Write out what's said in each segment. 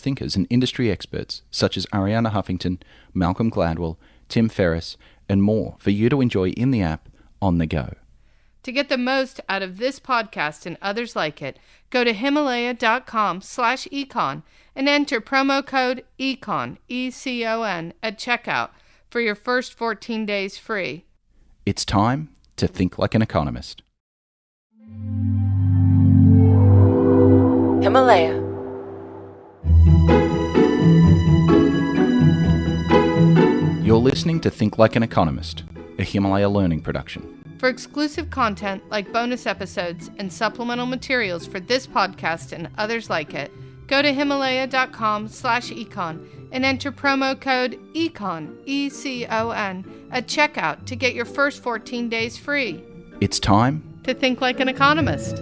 thinkers and industry experts such as Arianna Huffington, Malcolm Gladwell, Tim Ferriss, and more for you to enjoy in the app on the go. To get the most out of this podcast and others like it, go to Himalaya.com/econ and enter promo code ECON, E-C-O-N, at checkout for your first 14 days free. It's time to think like an economist. Himalaya. You're listening to Think Like an Economist, a Himalaya learning production. For exclusive content like bonus episodes and supplemental materials for this podcast and others like it, go to Himalaya.com/econ and enter promo code ECON, E-C-O-N, at checkout to get your first 14 days free. It's time To think like an economist.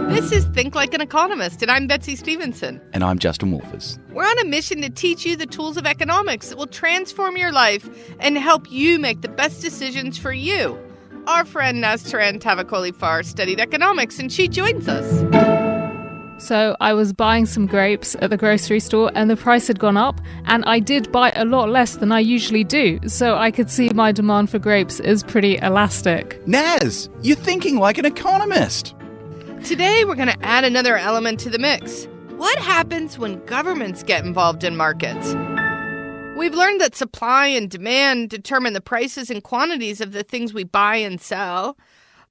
This is Think Like an Economist, and I'm Betsy Stevenson. And I'm Justin Wolfers. We're on a mission to teach you the tools of economics that will transform your life and help you make the best decisions for you. Our friend Naztaran Tavakoli-Far studied economics, and she joins us. So I was buying some grapes at the grocery store and the price had gone up, and I did buy a lot less than I usually do, so I could see my demand for grapes is pretty elastic. Naz, you're thinking like an economist. Today, we're going to add another element to the mix. What happens when governments get involved in markets? We've learned that supply and demand determine the prices and quantities of the things we buy and sell.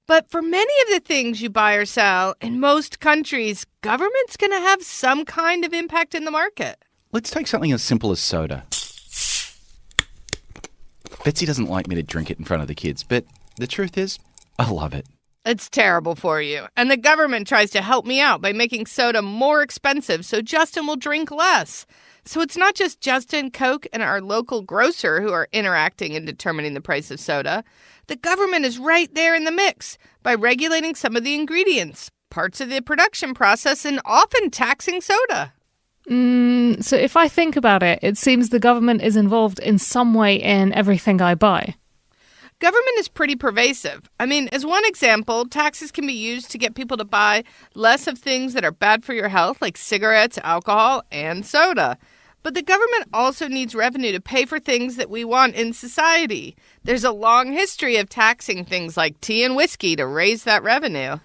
But for many of the things you buy or sell, in most countries, government's going to have some kind of impact in the market. Let's take something as simple as soda. Betsy doesn't like me to drink it in front of the kids, but the truth is, I love it. It's terrible for you. And the government tries to help me out by making soda more expensive so Justin will drink less. So it's not just Justin, Coke, and our local grocer who are interacting and determining the price of soda. The government is right there in the mix by regulating some of the ingredients, parts of the production process, and often taxing soda. So if I think about it, it seems the government is involved in some way in everything I buy. Government is pretty pervasive. I mean, as one example, taxes can be used to get people to buy less of things that are bad for your health, like cigarettes, alcohol, and soda. But the government also needs revenue to pay for things that we want in society. There's a long history of taxing things like tea and whiskey to raise that revenue.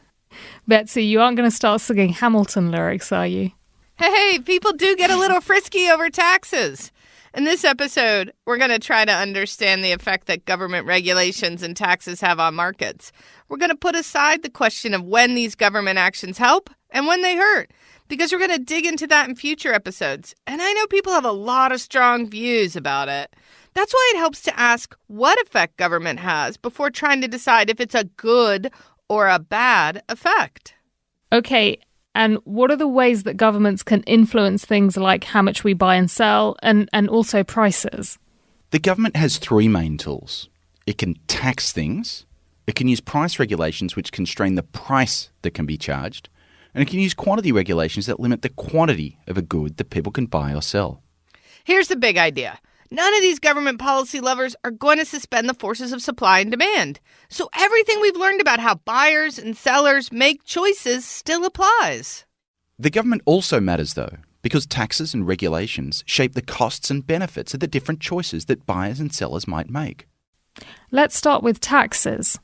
Betsy, you aren't going to start singing Hamilton lyrics, are you? Hey, people do get a little frisky over taxes. In this episode, we're going to try to understand the effect that government regulations and taxes have on markets. We're going to put aside the question of when these government actions help and when they hurt, because we're going to dig into that in future episodes. And I know people have a lot of strong views about it. That's why it helps to ask what effect government has before trying to decide if it's a good or a bad effect. Okay, and what are the ways that governments can influence things like how much we buy and sell and also prices? The government has three main tools. It can tax things, it can use price regulations which constrain the price that can be charged, and it can use quantity regulations that limit the quantity of a good that people can buy or sell. Here's the big idea. None of these government policy levers are going to suspend the forces of supply and demand. So everything we've learned about how buyers and sellers make choices still applies. The government also matters, though, because taxes and regulations shape the costs and benefits of the different choices that buyers and sellers might make. Let's start with taxes.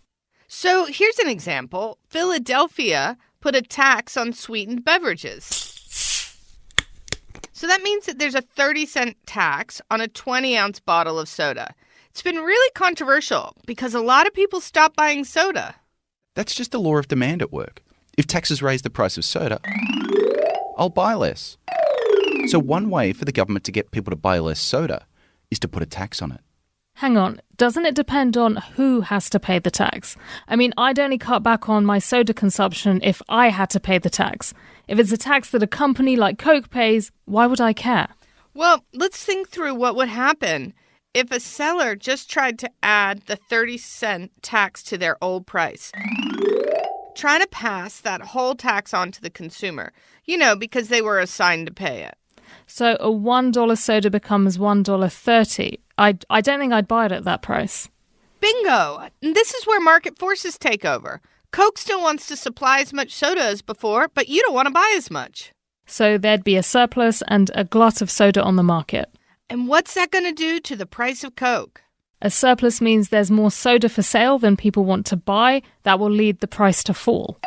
So here's an example. Philadelphia put a tax on sweetened beverages. So that means that there's a 30-cent tax on a 20-ounce bottle of soda. It's been really controversial because a lot of people stopped buying soda. That's just the law of demand at work. If taxes raise the price of soda, I'll buy less. So one way for the government to get people to buy less soda is to put a tax on it. Hang on, doesn't it depend on who has to pay the tax? I mean, I'd only cut back on my soda consumption if I had to pay the tax. If it's a tax that a company like Coke pays, why would I care? Well, let's think through what would happen if a seller just tried to add the 30-cent tax to their old price. Try to pass that whole tax on to the consumer, because they were assigned to pay it. So a $1 soda becomes $1.30. I don't think I'd buy it at that price. Bingo! And this is where market forces take over. Coke still wants to supply as much soda as before, but you don't want to buy as much. So there'd be a surplus and a glut of soda on the market. And what's that going to do to the price of Coke? A surplus means there's more soda for sale than people want to buy. That will lead the price to fall.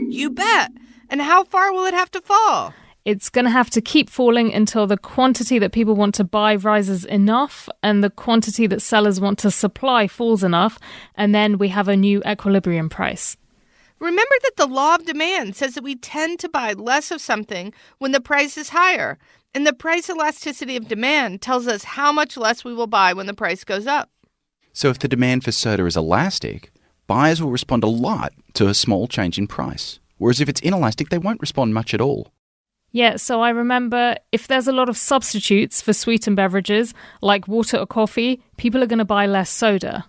You bet! And how far will it have to fall? It's going to have to keep falling until the quantity that people want to buy rises enough and the quantity that sellers want to supply falls enough, and then we have a new equilibrium price. Remember that the law of demand says that we tend to buy less of something when the price is higher, and the price elasticity of demand tells us how much less we will buy when the price goes up. So if the demand for soda is elastic, buyers will respond a lot to a small change in price. Whereas if it's inelastic, they won't respond much at all. Yeah, so I remember if there's a lot of substitutes for sweetened beverages, like water or coffee, people are going to buy less soda.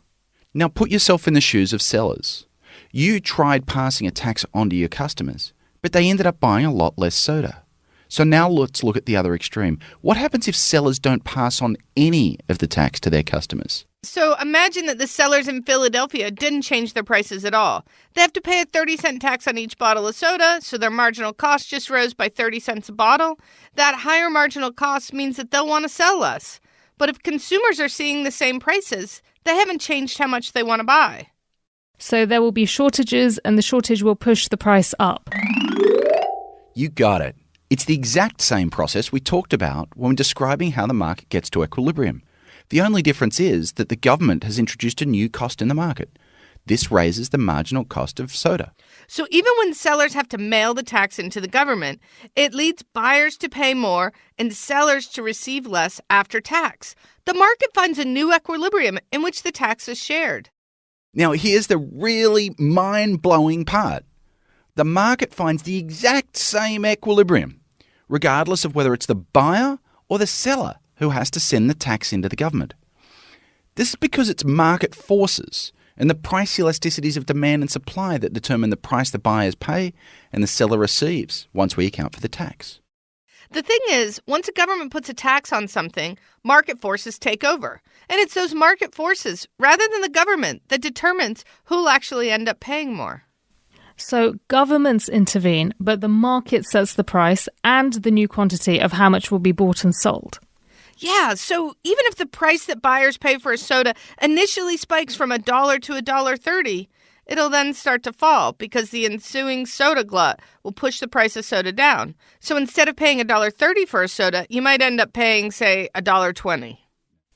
Now put yourself in the shoes of sellers. You tried passing a tax on to your customers, but they ended up buying a lot less soda. So now let's look at the other extreme. What happens if sellers don't pass on any of the tax to their customers? So imagine that the sellers in Philadelphia didn't change their prices at all. They have to pay a 30-cent tax on each bottle of soda, so their marginal cost just rose by 30 cents a bottle. That higher marginal cost means that they'll want to sell less. But if consumers are seeing the same prices, they haven't changed how much they want to buy. So there will be shortages, and the shortage will push the price up. You got it. It's the exact same process we talked about when describing how the market gets to equilibrium. The only difference is that the government has introduced a new cost in the market. This raises the marginal cost of soda. So even when sellers have to mail the tax into the government, it leads buyers to pay more and sellers to receive less after tax. The market finds a new equilibrium in which the tax is shared. Now, here's the really mind-blowing part. The market finds the exact same equilibrium, regardless of whether it's the buyer or the seller who has to send the tax into the government. This is because it's market forces and the price elasticities of demand and supply that determine the price the buyers pay and the seller receives once we account for the tax. The thing is, once a government puts a tax on something, market forces take over. And it's those market forces, rather than the government, that determines who'll actually end up paying more. So governments intervene, but the market sets the price and the new quantity of how much will be bought and sold. Yeah, so even if the price that buyers pay for a soda initially spikes from $1 to $1.30, it'll then start to fall because the ensuing soda glut will push the price of soda down. So instead of paying $1.30 for a soda, you might end up paying, say, $1.20.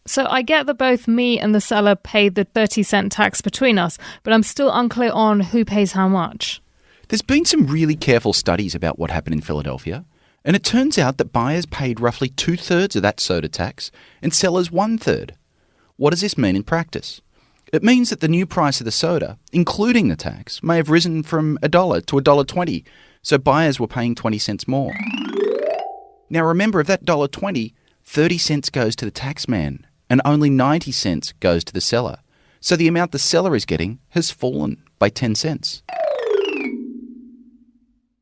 So I get that both me and the seller pay the 30-cent tax between us, but I'm still unclear on who pays how much. There's been some really careful studies about what happened in Philadelphia, and it turns out that buyers paid roughly 2/3 of that soda tax and sellers 1/3. What does this mean in practice? It means that the new price of the soda, including the tax, may have risen from $1 to $1.20, so buyers were paying 20 cents more. Now remember, of that $1.20, 30 cents goes to the tax man, and only 90 cents goes to the seller. So the amount the seller is getting has fallen by 10 cents.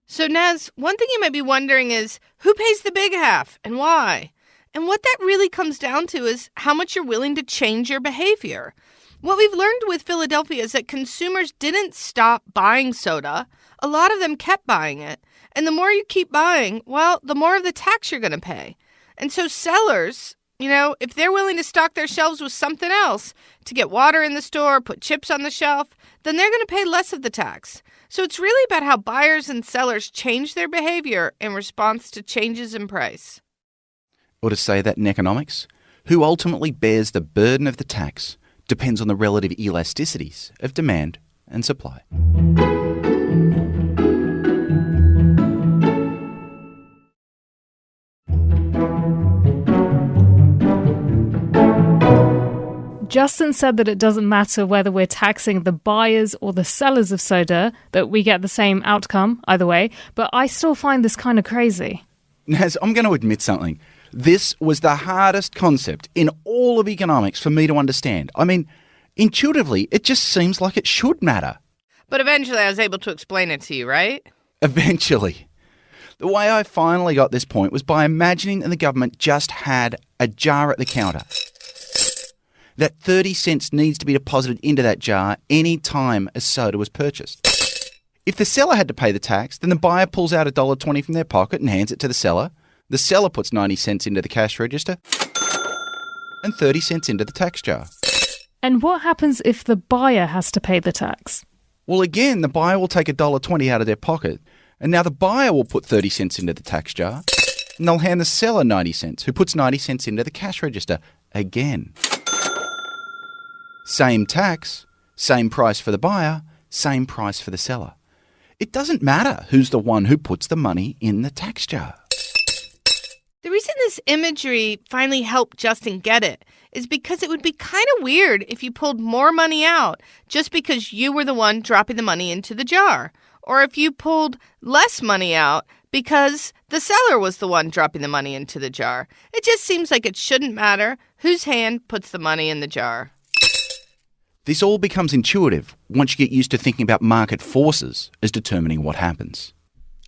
So, Naz, one thing you might be wondering is, who pays the big half and why? And what that really comes down to is how much you're willing to change your behavior. What we've learned with Philadelphia is that consumers didn't stop buying soda. A lot of them kept buying it. And the more you keep buying, well, the more of the tax you're going to pay. And so sellers, if they're willing to stock their shelves with something else to get water in the store, put chips on the shelf, then they're going to pay less of the tax. So it's really about how buyers and sellers change their behavior in response to changes in price. Or to say that in economics, who ultimately bears the burden of the tax depends on the relative elasticities of demand and supply. Justin said that it doesn't matter whether we're taxing the buyers or the sellers of soda, that we get the same outcome either way, but I still find this kind of crazy. Naz, I'm going to admit something. This was the hardest concept in all of economics for me to understand. I mean, intuitively, it just seems like it should matter. But eventually I was able to explain it to you, right? Eventually. The way I finally got this point was by imagining that the government just had a jar at the counter. That 30 cents needs to be deposited into that jar any time a soda was purchased. If the seller had to pay the tax, then the buyer pulls out $1.20 from their pocket and hands it to the seller. The seller puts 90 cents into the cash register and 30 cents into the tax jar. And what happens if the buyer has to pay the tax? Well, again, the buyer will take $1.20 out of their pocket, and now the buyer will put 30 cents into the tax jar, and they'll hand the seller 90 cents, who puts 90 cents into the cash register again. Same tax, same price for the buyer, same price for the seller. It doesn't matter who's the one who puts the money in the tax jar. The reason this imagery finally helped Justin get it is because it would be kind of weird if you pulled more money out just because you were the one dropping the money into the jar, or if you pulled less money out because the seller was the one dropping the money into the jar. It just seems like it shouldn't matter whose hand puts the money in the jar. This all becomes intuitive once you get used to thinking about market forces as determining what happens.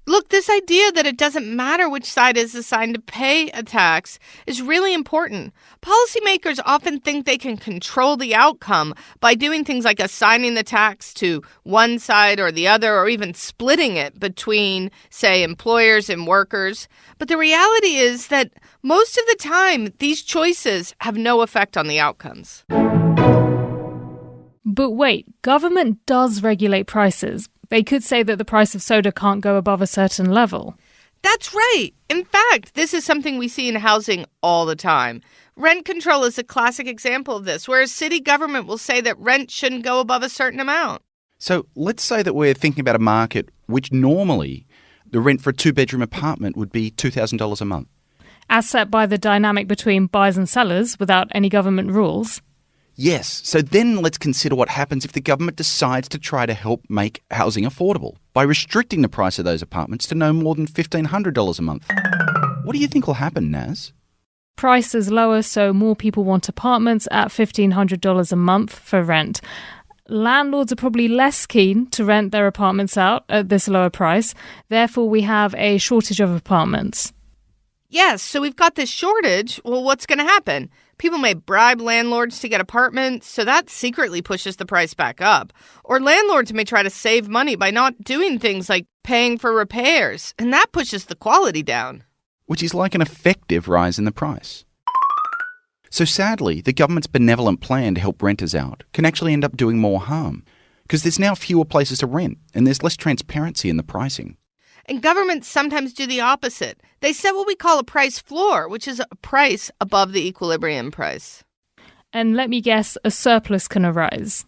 Look, this idea that it doesn't matter which side is assigned to pay a tax is really important. Policymakers often think they can control the outcome by doing things like assigning the tax to one side or the other, or even splitting it between, say, employers and workers. But the reality is that most of the time, these choices have no effect on the outcomes. But wait, government does regulate prices. They could say that the price of soda can't go above a certain level. That's right. In fact, this is something we see in housing all the time. Rent control is a classic example of this, where a city government will say that rent shouldn't go above a certain amount. So let's say that we're thinking about a market which normally the rent for a two-bedroom apartment would be $2,000 a month. As set by the dynamic between buyers and sellers without any government rules. Yes, so then let's consider what happens if the government decides to try to help make housing affordable by restricting the price of those apartments to no more than $1,500 a month. What do you think will happen, Naz? Price is lower, so more people want apartments at $1,500 a month for rent. Landlords are probably less keen to rent their apartments out at this lower price. Therefore, we have a shortage of apartments. Yes, so we've got this shortage. Well, what's going to happen? People may bribe landlords to get apartments, so that secretly pushes the price back up. Or landlords may try to save money by not doing things like paying for repairs, and that pushes the quality down. Which is like an effective rise in the price. So sadly, the government's benevolent plan to help renters out can actually end up doing more harm, because there's now fewer places to rent, and there's less transparency in the pricing. And governments sometimes do the opposite. They set what we call a price floor, which is a price above the equilibrium price. And let me guess, a surplus can arise.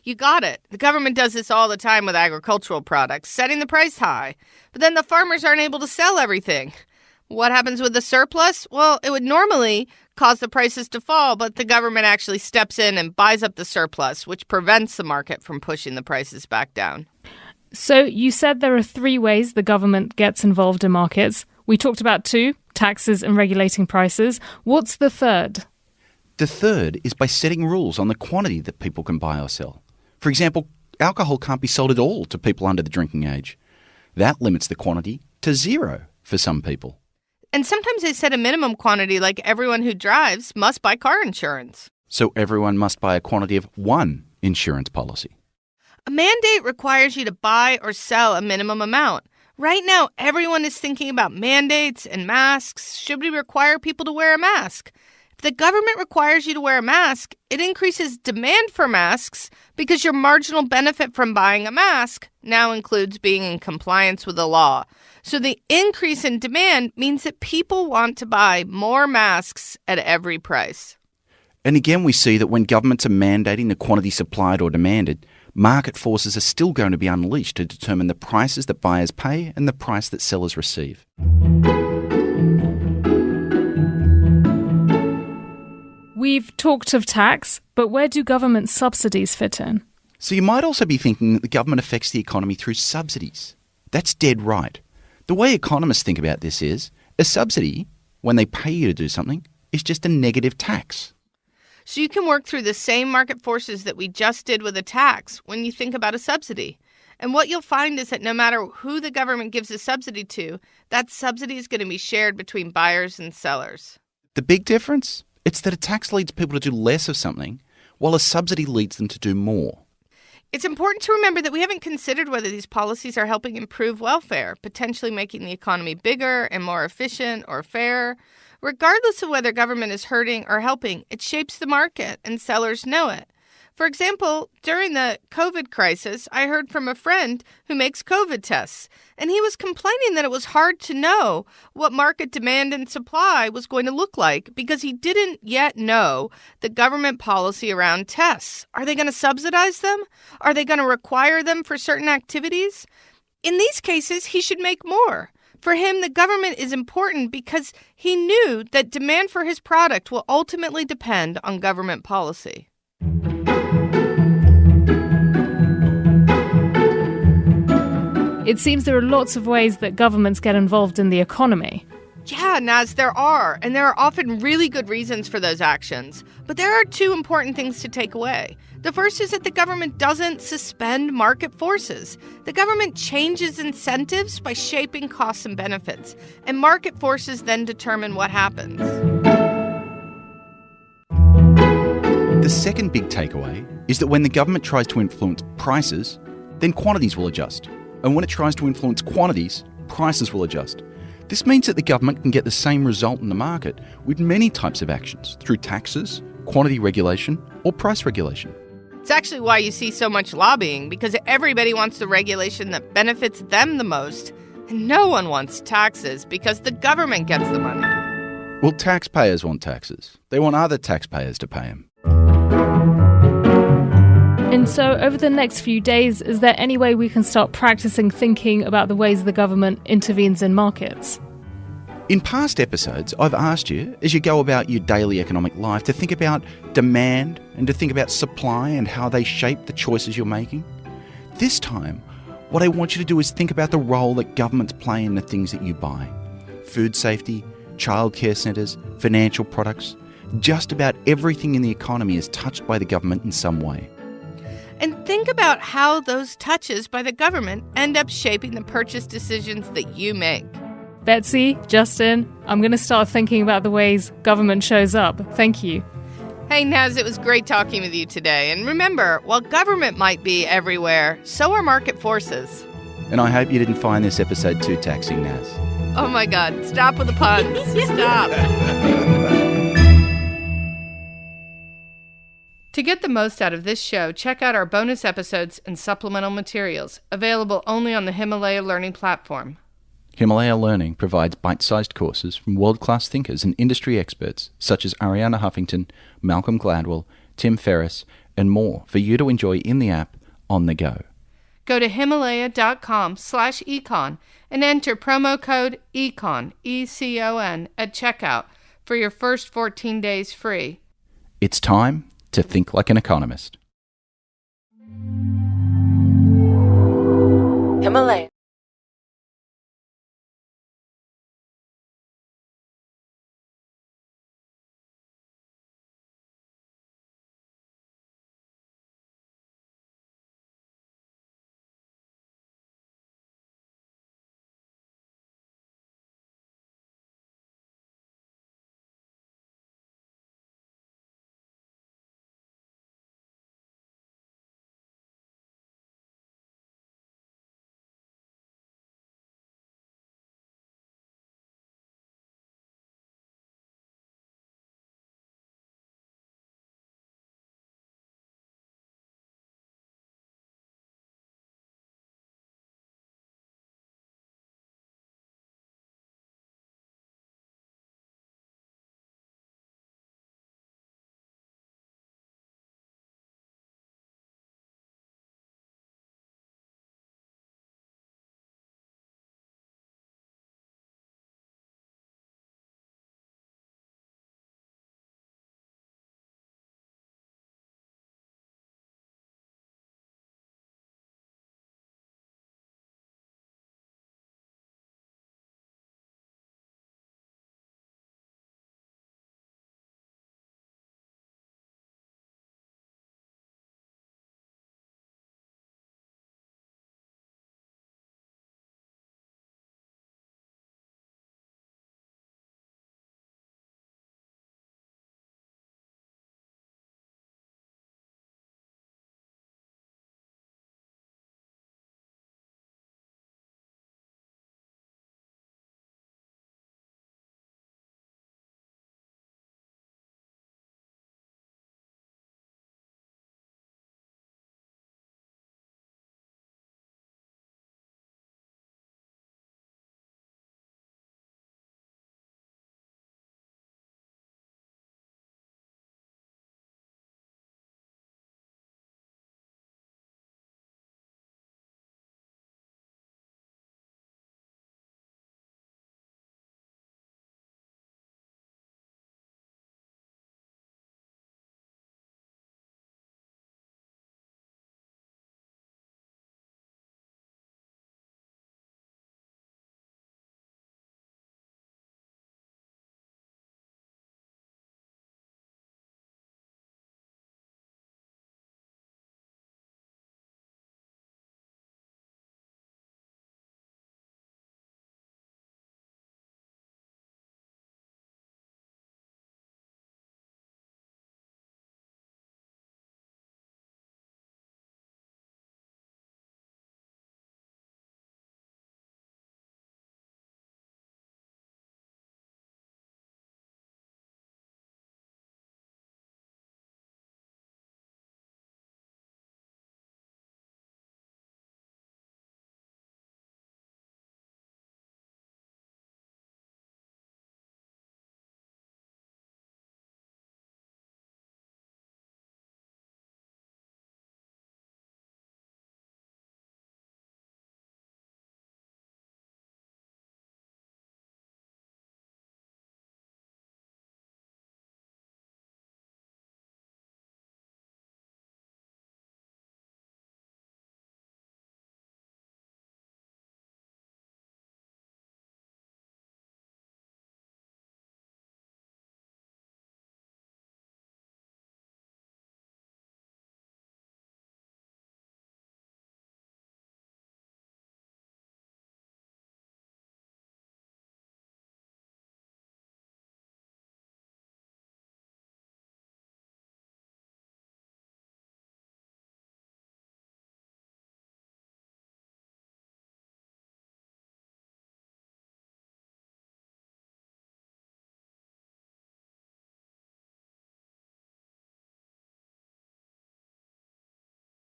You got it. The government does this all the time with agricultural products, setting the price high. But then the farmers aren't able to sell everything. What happens with the surplus? Well, it would normally cause the prices to fall, but the government actually steps in and buys up the surplus, which prevents the market from pushing the prices back down. So you said there are 3 ways the government gets involved in markets. We talked about 2, taxes and regulating prices. What's the third? The third is by setting rules on the quantity that people can buy or sell. For example, alcohol can't be sold at all to people under the drinking age. That limits the quantity to 0 for some people. And sometimes they set a minimum quantity, like everyone who drives must buy car insurance. So everyone must buy a quantity of 1 insurance policy. A mandate requires you to buy or sell a minimum amount. Right now, everyone is thinking about mandates and masks. Should we require people to wear a mask? If the government requires you to wear a mask, it increases demand for masks because your marginal benefit from buying a mask now includes being in compliance with the law. So the increase in demand means that people want to buy more masks at every price. And again, we see that when governments are mandating the quantity supplied or demanded, market forces are still going to be unleashed to determine the prices that buyers pay and the price that sellers receive. We've talked of tax, but where do government subsidies fit in? So you might also be thinking that the government affects the economy through subsidies. That's dead right. The way economists think about this is, a subsidy, when they pay you to do something, is just a negative tax. So you can work through the same market forces that we just did with a tax when you think about a subsidy. And what you'll find is that no matter who the government gives a subsidy to, that subsidy is going to be shared between buyers and sellers. The big difference It's that a tax leads people to do less of something, while a subsidy leads them to do more. It's important to remember that we haven't considered whether these policies are helping improve welfare, potentially making the economy bigger and more efficient or fair. Regardless of whether government is hurting or helping, it shapes the market, and sellers know it. For example, during the COVID crisis, I heard from a friend who makes COVID tests, and he was complaining that it was hard to know what market demand and supply was going to look like because he didn't yet know the government policy around tests. Are they going to subsidize them? Are they going to require them for certain activities? In these cases, he should make more. For him, the government is important because he knew that demand for his product will ultimately depend on government policy. It seems there are lots of ways that governments get involved in the economy. Yeah, Naz, there are. And there are often really good reasons for those actions. But there are two important things to take away. The first is that the government doesn't suspend market forces. The government changes incentives by shaping costs and benefits. And market forces then determine what happens. The second big takeaway is that when the government tries to influence prices, then quantities will adjust. And when it tries to influence quantities, prices will adjust. This means that the government can get the same result in the market with many types of actions through taxes, quantity regulation, or price regulation. It's actually why you see so much lobbying, because everybody wants the regulation that benefits them the most, and no one wants taxes because the government gets the money. Well, taxpayers want taxes. They want other taxpayers to pay them. And so, over the next few days, is there any way we can start practicing thinking about the ways the government intervenes in markets? In past episodes, I've asked you, as you go about your daily economic life, to think about demand and to think about supply and how they shape the choices you're making. This time, what I want you to do is think about the role that governments play in the things that you buy. Food safety, childcare centres, financial products. Just about everything in the economy is touched by the government in some way. And think about how those touches by the government end up shaping the purchase decisions that you make. Betsy, Justin, I'm going to start thinking about the ways government shows up. Thank you. Hey, Naz, it was great talking with you today. And remember, while government might be everywhere, so are market forces. And I hope you didn't find this episode too taxing, Naz. Oh my God, stop with the puns. Stop. To get the most out of this show, check out our bonus episodes and supplemental materials, available only on the Himalaya Learning platform. Himalaya Learning provides bite-sized courses from world-class thinkers and industry experts such as Arianna Huffington, Malcolm Gladwell, Tim Ferriss, and more for you to enjoy in the app on the go. Go to Himalaya.com/econ and enter promo code ECON, E-C-O-N, at checkout for your first 14 days free. It's time to think like an economist. Himalaya.